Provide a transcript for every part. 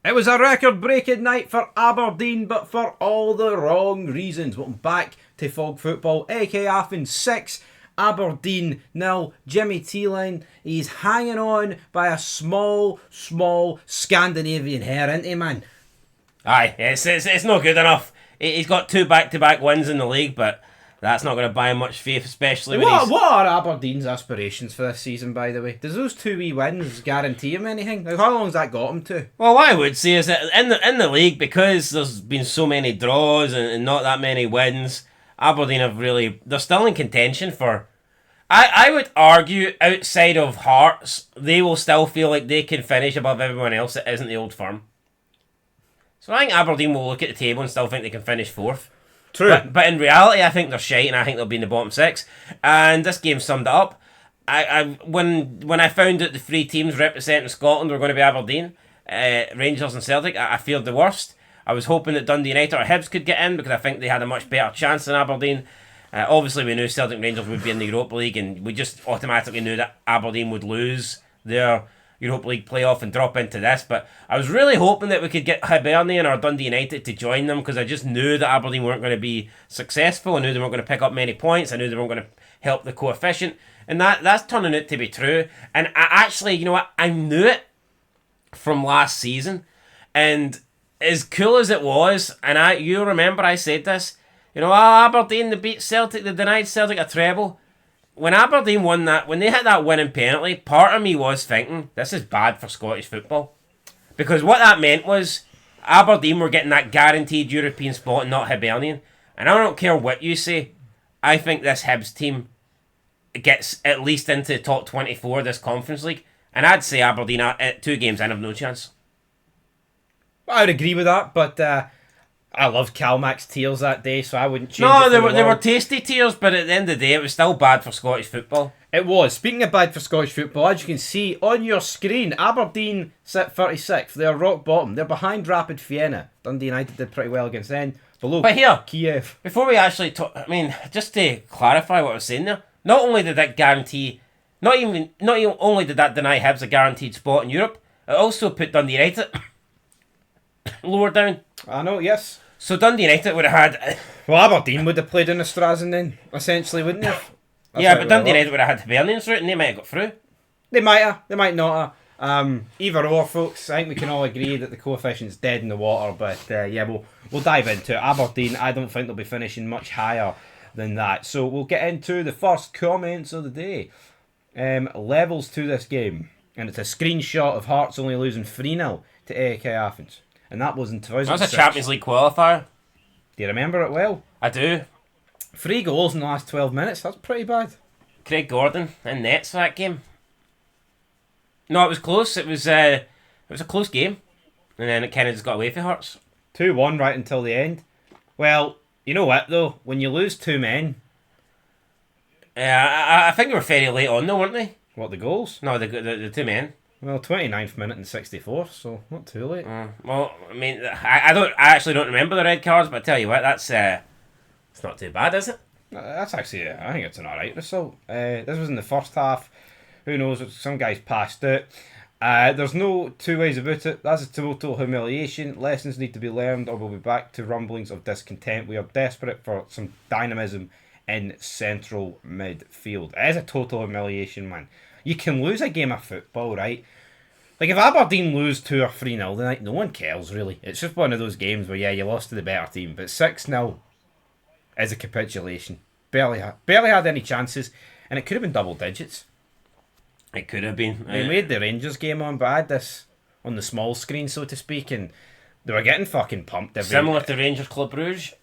It was a record-breaking night for Aberdeen, but for all the wrong reasons. Welcome back to Fog Football. AK Athens 6, Aberdeen 0. Jimmy Teeline, he's hanging on by a small Scandinavian hair, isn't he, man? Aye, it's not good enough. He's got 2 back-to-back wins in the league, but that's not going to buy him much faith, especially when What are Aberdeen's aspirations for this season, by the way? Does those 2 wee wins guarantee him anything? Like, how long's that got him to? Well, what I would say is that in the league, because there's been so many draws and not that many wins, Aberdeen they're still in contention for... I would argue, outside of Hearts, they will still feel like they can finish above everyone else that isn't the Old Firm. So I think Aberdeen will look at the table and still think they can finish 4th. True. But in reality, I think they're shite, and I think they'll be in the bottom 6. And this game summed it up. When I found out the 3 teams representing Scotland were going to be Aberdeen, Rangers and Celtic, I feared the worst. I was hoping that Dundee United or Hibs could get in because I think they had a much better chance than Aberdeen. Obviously, we knew Celtic and Rangers would be in the Europa League, and we just automatically knew that Aberdeen would lose their Europa League playoff and drop into this. But I was really hoping that we could get Hibernian or Dundee United to join them, because I just knew that Aberdeen weren't going to be successful. I knew they weren't going to pick up many points. I knew they weren't going to help the coefficient, and that's turning out to be true. And I actually, you know what, I knew it from last season, and as cool as it was, and you remember I said this, Aberdeen, they beat Celtic, they denied Celtic a treble. When Aberdeen won that, when they hit that winning penalty, part of me was thinking, this is bad for Scottish football. Because what that meant was, Aberdeen were getting that guaranteed European spot and not Hibernian. And I don't care what you say, I think this Hibs team gets at least into the top 24 of this Conference League. And I'd say Aberdeen at 2 games in have no chance. I would agree with that, but I loved Calmac's tears that day, so I wouldn't change it. No, they were tasty tears, but at the end of the day, it was still bad for Scottish football. It was. Speaking of bad for Scottish football, as you can see on your screen, Aberdeen sit 36th. They're rock bottom. They're behind Rapid Vienna. Dundee United did pretty well against them. Below but here, Kiev. Before we actually talk, just to clarify what I was saying there, not only did that guarantee, not only did that deny Hibs a guaranteed spot in Europe, it also put Dundee United lower down. I know, yes. So Dundee United would have had... Well, Aberdeen would have played in the Strazen then, essentially, wouldn't they? Yeah, but Dundee United would have had Hibernians through it, and they might have got through. They might have, they might not have. Either or, folks. I think we can all agree that the coefficient's dead in the water, but we'll dive into it. Aberdeen, I don't think they'll be finishing much higher than that. So we'll get into the first comments of the day. Levels to this game, and it's a screenshot of Hearts only losing 3-0 to AEK Athens. And that was in 2006. That's a Champions League qualifier. Do you remember it well? I do. 3 goals in the last 12 minutes. That's pretty bad. Craig Gordon in nets for that game. No, it was close. It was a close game. And then it kind of just got away from Hearts. 2-1 right until the end. Well, you know what, though? When you lose 2 men... I think they were very late on, though, weren't they? What, the goals? No, the 2 men. Well, 29th minute and 64th, so not too late. Well, I actually don't remember the red cards, but I tell you what, it's not too bad, is it? That's actually, I think it's an alright result. This was in the first half. Who knows, some guys passed it. There's no 2 ways about it. That's a total humiliation. Lessons need to be learned, or we'll be back to rumblings of discontent. We are desperate for some dynamism in central midfield. It is a total humiliation, man. You can lose a game of football, right? Like, if Aberdeen lose 2 or 3-0, then no one cares, really. It's just one of those games where, yeah, you lost to the better team. But 6-0 is a capitulation. Barely had any chances, and it could have been double digits. It could have been. They made the Rangers game on, but I had this on the small screen, so to speak, and they were getting fucking pumped. Similar to Rangers Club Brugge?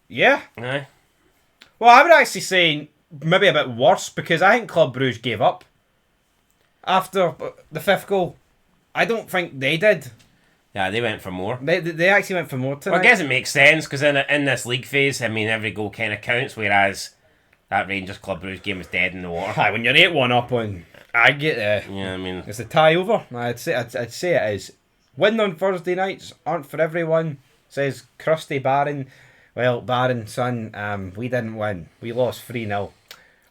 Yeah. Aye. Well, I would actually say... maybe a bit worse, because I think Club Brugge gave up after the 5th goal. I don't think they did. Yeah, they went for more. They actually went for more tonight. Well, I guess it makes sense, because in this league phase, every goal kind of counts, whereas that Rangers Club Brugge game was dead in the water. Aye, when you're 8-1 up on... I get it. Yeah, it's a tie over. I'd say it is. Win on Thursday nights aren't for everyone, says Crusty Barron. Well, Barron, son, we didn't win. We lost 3-0.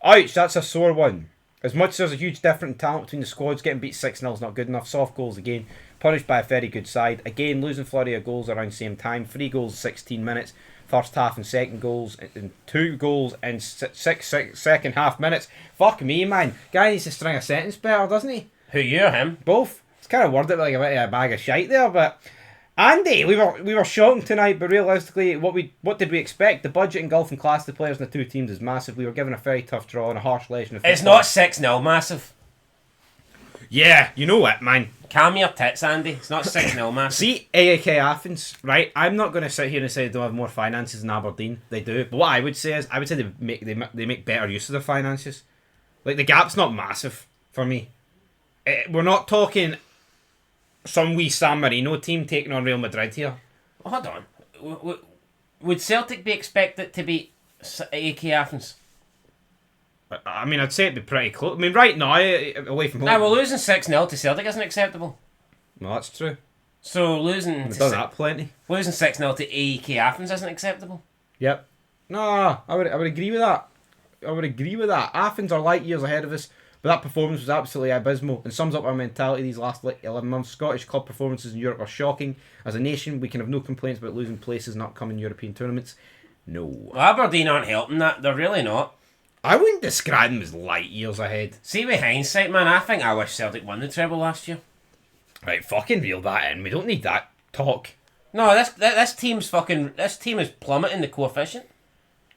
Ouch, that's a sore one. As much as there's a huge difference in talent between the squads, getting beat 6-0 is not good enough. Soft goals again. punished by a very good side. Again, losing flurry of goals around the same time. 3 goals, 16 minutes. First half and second goals, and 2 goals in six second half minutes. Fuck me, man. Guy needs to string a sentence better, doesn't he? Who, you or him? Both. It's kind of worded like a bit of a bag of shite there, but Andy, we were shocking tonight, but realistically, what did we expect? The budget and golf and class of the players in the two teams is massive. We were given a very tough draw and a harsh lesson of football. It's not 6-0 massive. Yeah, you know it, man. Calm your tits, Andy. It's not 6-0 massive. See, AAK Athens, right? I'm not going to sit here and say they don't have more finances than Aberdeen. They do. But what I would say is, they make better use of their finances. Like, the gap's not massive for me. We're not talking some wee San Marino team taking on Real Madrid here. Hold on. Would Celtic be expected to beat AAK Athens? I mean, I'd say it'd be pretty close. I mean, right now, away from home. Nah, well, losing 6-0 to Celtic isn't acceptable. No, that's true. So losing We've done that plenty. Losing 6-0 to AEK Athens isn't acceptable. Yep. No, I would agree with that. I would agree with that. Athens are light years ahead of us, but that performance was absolutely abysmal and sums up our mentality these last 11 months. Scottish club performances in Europe are shocking. As a nation, we can have no complaints about losing places in upcoming European tournaments. No. Well, Aberdeen aren't helping that. They're really not. I wouldn't describe them as light years ahead. See, with hindsight, man, I think I wish Celtic won the treble last year. Right, fucking reel that in. We don't need that talk. No, this team is plummeting the coefficient.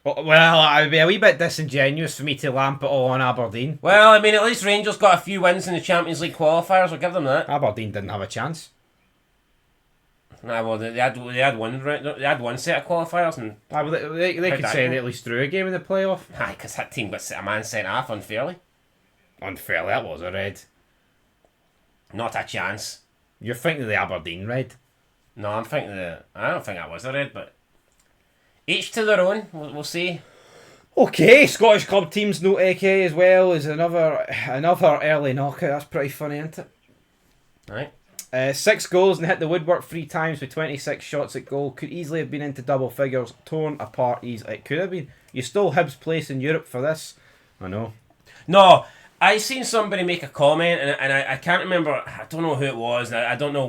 Well, it would be a wee bit disingenuous for me to lamp it all on Aberdeen. Well, I mean, at least Rangers got a few wins in the Champions League qualifiers. I'll give them that. Aberdeen didn't have a chance. Nah, well, they had one set of qualifiers, and they could say they at least drew a game in the playoff. Aye, because that team got a man sent off unfairly. Unfairly, that was a red. Not a chance. You're thinking of the Aberdeen red. No, I don't think that was a red, but each to their own. We'll see. Okay, Scottish club teams note AK as well as another early knockout. That's pretty funny, isn't it? Right. 6 goals and hit the woodwork 3 times with 26 shots at goal. Could easily have been into double figures. Torn apart easily. It could have been. You stole Hibs' place in Europe for this. I know. No, I seen somebody make a comment and I can't remember. I don't know who it was. I don't know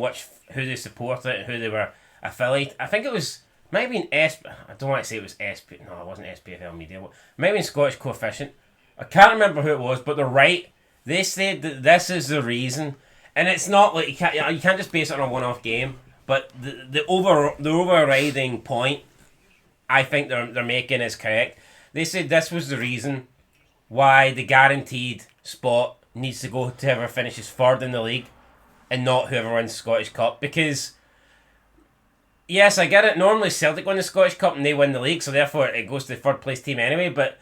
who they supported, who they were affiliated. I think it was maybe I don't want to say it was SP. No, it wasn't SPFL Media. Maybe in Scottish Coefficient. I can't remember who it was, but they're right. They said that this is the reason. And it's not like you can't just base it on a one-off game, but the overriding point I think they're making is correct. They said this was the reason why the guaranteed spot needs to go to whoever finishes third in the league and not whoever wins the Scottish Cup. Because yes, I get it. Normally Celtic win the Scottish Cup and they win the league, so therefore it goes to the third place team anyway. But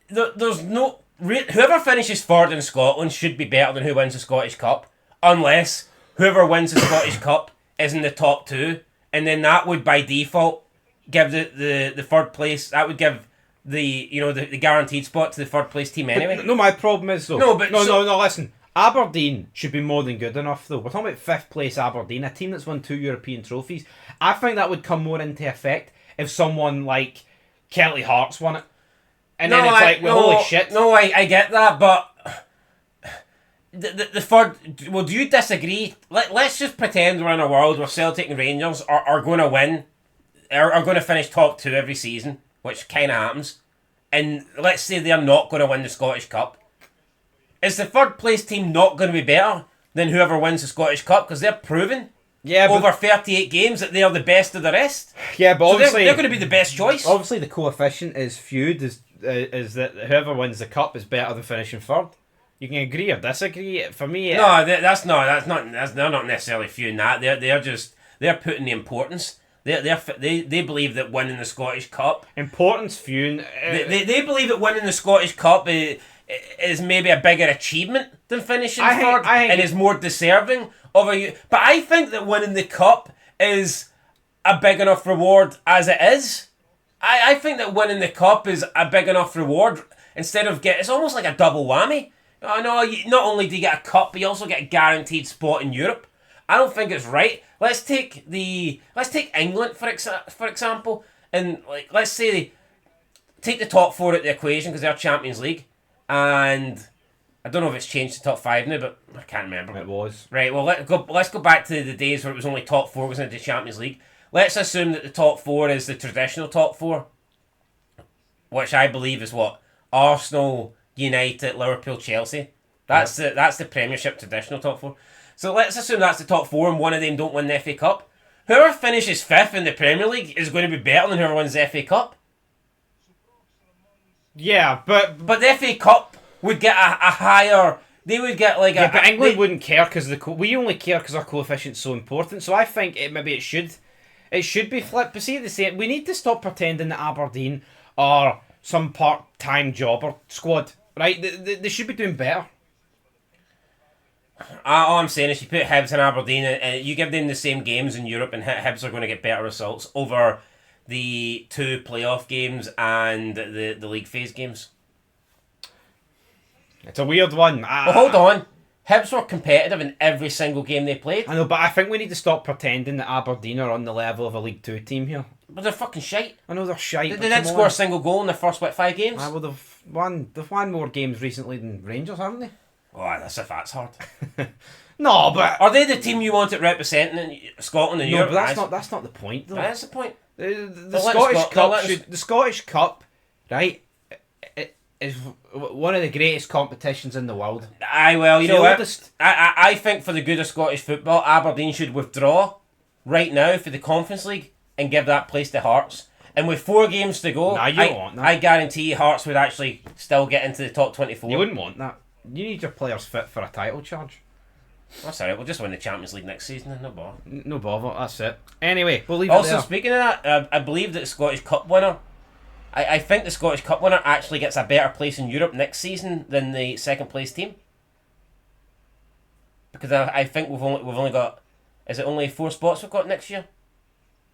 there's no. Whoever finishes third in Scotland should be better than who wins the Scottish Cup, unless whoever wins the Scottish Cup is in the top 2, and then that would by default give the third place. That would give the guaranteed spot to the third place team anyway. But, no, my problem is though. No. Listen, Aberdeen should be more than good enough though. We're talking about 5th place Aberdeen, a team that's won 2 European trophies. I think that would come more into effect if someone like Kelly Hearts won it. And then holy shit. No, I get that, but the third. Well, do you disagree? Let's just pretend we're in a world where Celtic and Rangers are going to win, are going to finish top 2 every season, which kind of happens. And let's say they're not going to win the Scottish Cup. Is the third place team not going to be better than whoever wins the Scottish Cup? Because they're proven over 38 games that they are the best of the rest. Yeah, but so obviously they're going to be the best choice. Obviously, the coefficient is viewed is that whoever wins the cup is better than finishing third. You can agree or disagree. For me, no, they're not necessarily viewing that. They're putting the importance. They believe that winning the Scottish Cup importance viewing. They believe that winning the Scottish Cup is maybe a bigger achievement than finishing third, and is more deserving of a. But I think that winning the cup is a big enough reward as it is. I think that winning the cup is a big enough reward instead of it's almost like a double whammy. I know not only do you get a cup, but you also get a guaranteed spot in Europe. I don't think it's right. Let's take England for example, and let's say take the top 4 out of the equation because they're Champions League, and I don't know if it's changed to top 5 now, but I can't remember. It was. Right, well, let's go back to the days where it was only top 4 was into the Champions League. Let's assume that the top 4 is the traditional top 4, which I believe is what? Arsenal, United, Liverpool, Chelsea. That's the Premiership traditional top 4. So let's assume that's the top 4 and one of them don't win the FA Cup. Whoever finishes 5th in the Premier League is going to be better than whoever wins the FA Cup. Yeah, but the FA Cup would get a higher... They would get like yeah, but England wouldn't care because we only care because our coefficient's so important. So I think it should be flipped. But see, the same, we need to stop pretending that Aberdeen are some part-time jobber squad, right? They should be doing better. All I'm saying is you put Hibs and Aberdeen and you give them the same games in Europe and Hibs are going to get better results over the 2 playoff games and the league phase games. It's a weird one. Well, hold on. Hibs were competitive in every single game they played. I know, but I think we need to stop pretending that Aberdeen are on the level of a League 2 team here. But they're fucking shite. I know they're shite. They didn't score a single goal in their first 5 games. Well, they've won more games recently than Rangers, haven't they? Oh, that's hard. No, but are they the team you want it representing Scotland and Europe? But that's not the point, though. That's the point. The Scottish Cup, right, is one of the greatest competitions in the world. You know what? I think for the good of Scottish football, Aberdeen should withdraw right now for the Conference League and give that place to Hearts. And with 4 games to go, I guarantee Hearts would actually still get into the top 24. You wouldn't want that. You need your players fit for a title charge. That's alright, we'll just win the Champions League next season, no bother. No bother, that's it. Anyway, we'll leave it also, there. Speaking of that, I believe that the Scottish Cup winner, I think the Scottish Cup winner actually gets a better place in Europe next season than the second place team. Because I think we've only got, is it only 4 spots we've got next year?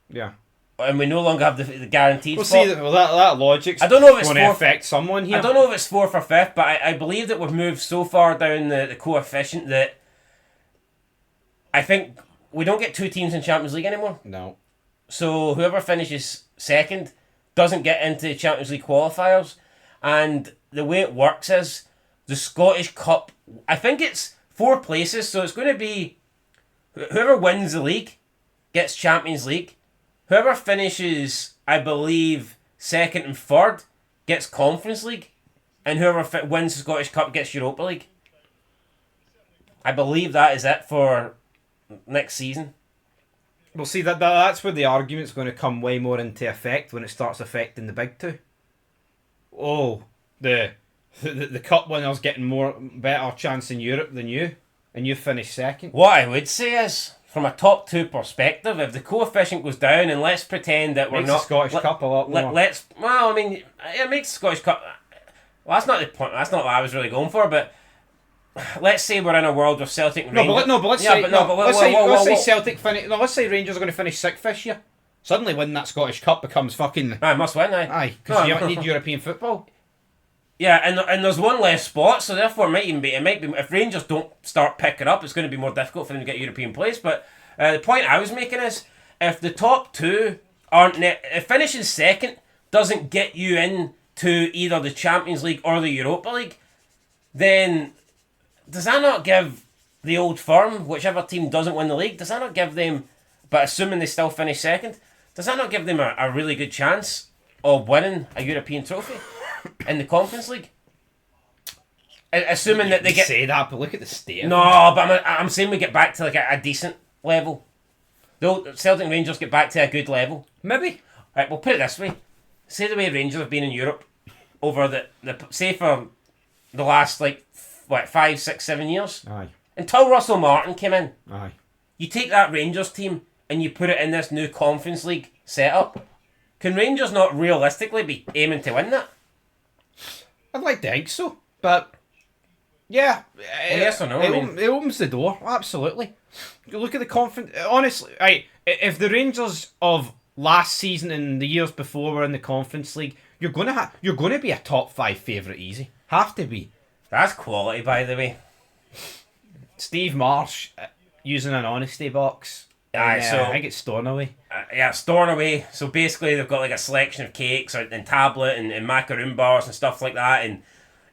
Yeah. And we no longer have the guaranteed spot. See, that logic's I don't know if it's going to affect someone here. I don't know if it's 4th or 5th, but I believe that we've moved so far down the coefficient that I think we don't get 2 teams in Champions League anymore. No. So whoever finishes second doesn't get into Champions League qualifiers. And the way it works is the Scottish Cup, I think it's 4 places, so it's going to be whoever wins the league gets Champions League. Whoever finishes, I believe, 2nd and 3rd gets Conference League. And whoever wins the Scottish Cup gets Europa League. I believe that is it for next season. Well, see, that's where the argument's going to come way more into effect when it starts affecting the big 2. Oh, the cup winner's getting better chance in Europe than you, and you finish 2nd. What I would say is, from a top 2 perspective, if the coefficient goes down, and let's pretend that we're makes not the Scottish Cup a lot more. It makes the Scottish Cup. Well, that's not the point. That's not what I was really going for. But let's say we're in a world with Celtic and Rangers. Let's say Celtic finish. No, let's say Rangers are going to finish 6th this year. Suddenly, winning that Scottish Cup becomes fucking. I must win. Aye, because you need European football. Yeah, and there's one less spot, so therefore it might be if Rangers don't start picking up, it's going to be more difficult for them to get European place. But the point I was making is, if the top 2 aren't if finishing 2nd doesn't get you into either the Champions League or the Europa League, then does that not give the old firm, whichever team doesn't win the league, does that not give them, but assuming they still finish 2nd, does that not give them a really good chance of winning a European trophy in the Conference League? Assuming that they get... say that, but look at the state. No, but I'm saying we get back to like a decent level. The Celtic and Rangers get back to a good level. Maybe. Right, we'll put it this way. Say the way Rangers have been in Europe over the say for the last 5, 6, 7 years. Aye. Until Russell Martin came in. Aye. You take that Rangers team and you put it in this new Conference League setup. Can Rangers not realistically be aiming to win that? I'd like to think so, but yeah, yes or no? It opens the door, absolutely. You look at the conference. Honestly, right? If the Rangers of last season and the years before were in the Conference League, you're gonna be a top 5 favourite easy. Have to be. That's quality, by the way. Steve Marsh using an honesty box. Aye, so I think it's Stornoway. Stornoway. So basically, they've got like a selection of cakes and tablet and macaroon bars and stuff like that, and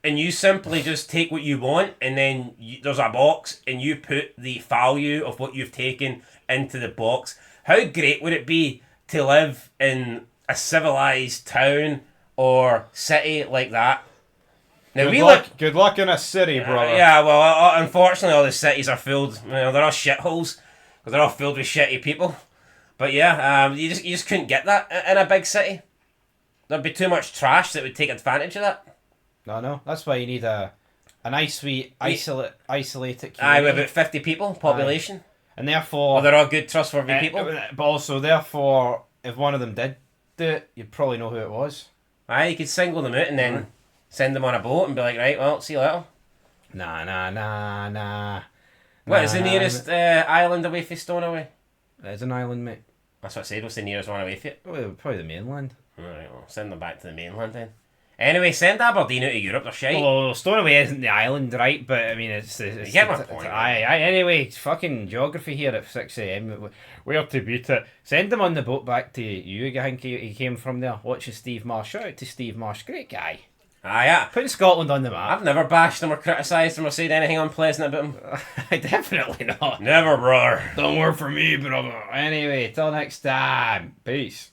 and you simply just take what you want, and then there's a box, and you put the value of what you've taken into the box. How great would it be to live in a civilized town or city like that? Now Good luck in a city, brother. Yeah, well, unfortunately, all the cities are filled. They're all shitholes because they're all filled with shitty people. But yeah, you just couldn't get that in a big city. There'd be too much trash that would take advantage of that. No. That's why you need a nice wee isolated community. Aye, with about 50 people population. Aye. And therefore... they're all good, trustworthy people. But also, therefore, if one of them did do it, you'd probably know who it was. Aye, you could single them out and then send them on a boat and be like, right, well, see you later. Nah. What is the nearest island away from Stonaway? There's an island, mate. That's what I said, what's the nearest one away from it? Probably the mainland. Alright, well, send them back to the mainland then. Anyway, send Aberdeen out of Europe, they're shite. Well, Stonaway isn't the island, right? But, I mean, it's you get my point. Aye. Anyway, it's fucking geography here at 6 a.m. Where to beat it? Send him on the boat back to you. I think he came from there. Watching Steve Marsh. Shout out to Steve Marsh. Great guy. Aye. Putting Scotland on the map. I've never bashed him or criticised him or said anything unpleasant about him. Definitely not. Never, brother. Don't work for me, brother. Anyway, till next time. Peace.